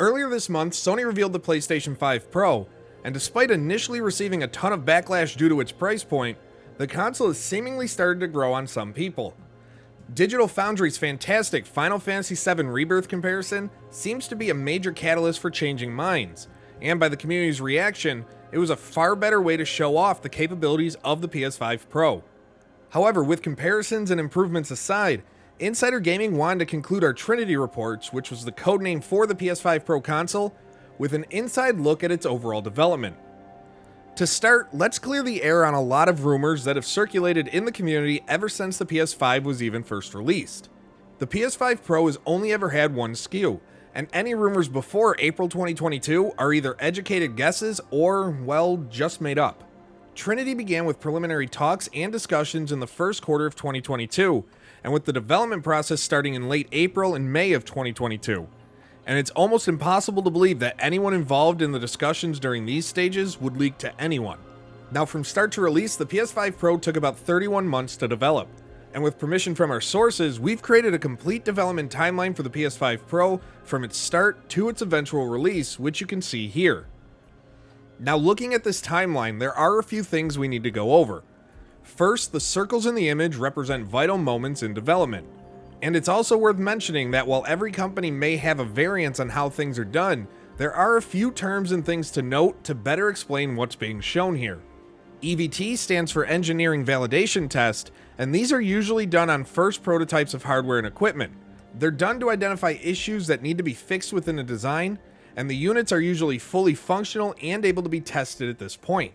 Earlier this month, Sony revealed the PlayStation 5 Pro, and despite initially receiving a ton of backlash due to its price point, the console has seemingly started to grow on some people. Digital Foundry's fantastic Final Fantasy VII Rebirth comparison seems to be a major catalyst for changing minds, and by the community's reaction, it was a far better way to show off the capabilities of the PS5 Pro. However, with comparisons and improvements aside, Insider Gaming wanted to conclude our Trinity reports, which was the codename for the PS5 Pro console, with an inside look at its overall development. To start, let's clear the air on a lot of rumors that have circulated in the community ever since the PS5 was even first released. The PS5 Pro has only ever had one SKU, and any rumors before April 2022 are either educated guesses or, well, just made up. Trinity began with preliminary talks and discussions in the first quarter of 2022, and with the development process starting in late April and May of 2022. And it's almost impossible to believe that anyone involved in the discussions during these stages would leak to anyone. Now, from start to release, the PS5 Pro took about 31 months to develop, and with permission from our sources, we've created a complete development timeline for the PS5 Pro from its start to its eventual release, which you can see here. Now, looking at this timeline, there are a few things we need to go over. First, the circles in the image represent vital moments in development. And it's also worth mentioning that while every company may have a variance on how things are done, there are a few terms and things to note to better explain what's being shown here. EVT stands for Engineering Validation Test, and these are usually done on first prototypes of hardware and equipment. They're done to identify issues that need to be fixed within a design, and the units are usually fully functional and able to be tested at this point.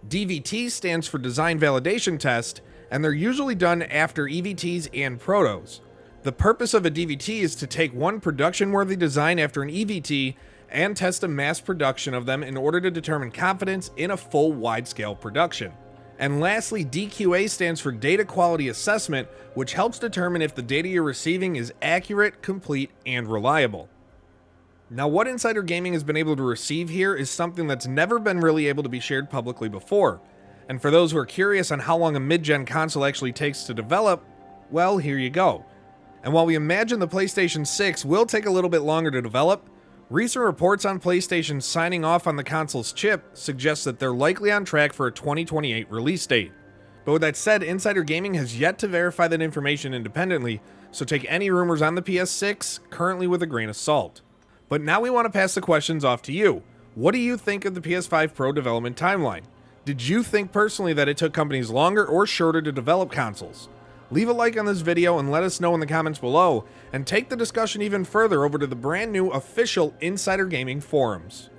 DVT stands for Design Validation Test, and they're usually done after EVTs and protos. The purpose of a DVT is to take one production-worthy design after an EVT and test a mass production of them in order to determine confidence in a full wide-scale production. And lastly, DQA stands for Data Quality Assessment, which helps determine if the data you're receiving is accurate, complete, and reliable. Now, what Insider Gaming has been able to receive here is something that's never been really able to be shared publicly before. And for those who are curious on how long a mid-gen console actually takes to develop, well, here you go. And while we imagine the PlayStation 6 will take a little bit longer to develop, recent reports on PlayStation signing off on the console's chip suggest that they're likely on track for a 2028 release date. But with that said, Insider Gaming has yet to verify that information independently, so take any rumors on the PS6 currently with a grain of salt. But now we want to pass the questions off to you. What do you think of the PS5 Pro development timeline? Did you think personally that it took companies longer or shorter to develop consoles? Leave a like on this video and let us know in the comments below, and take the discussion even further over to the brand new official Insider Gaming forums.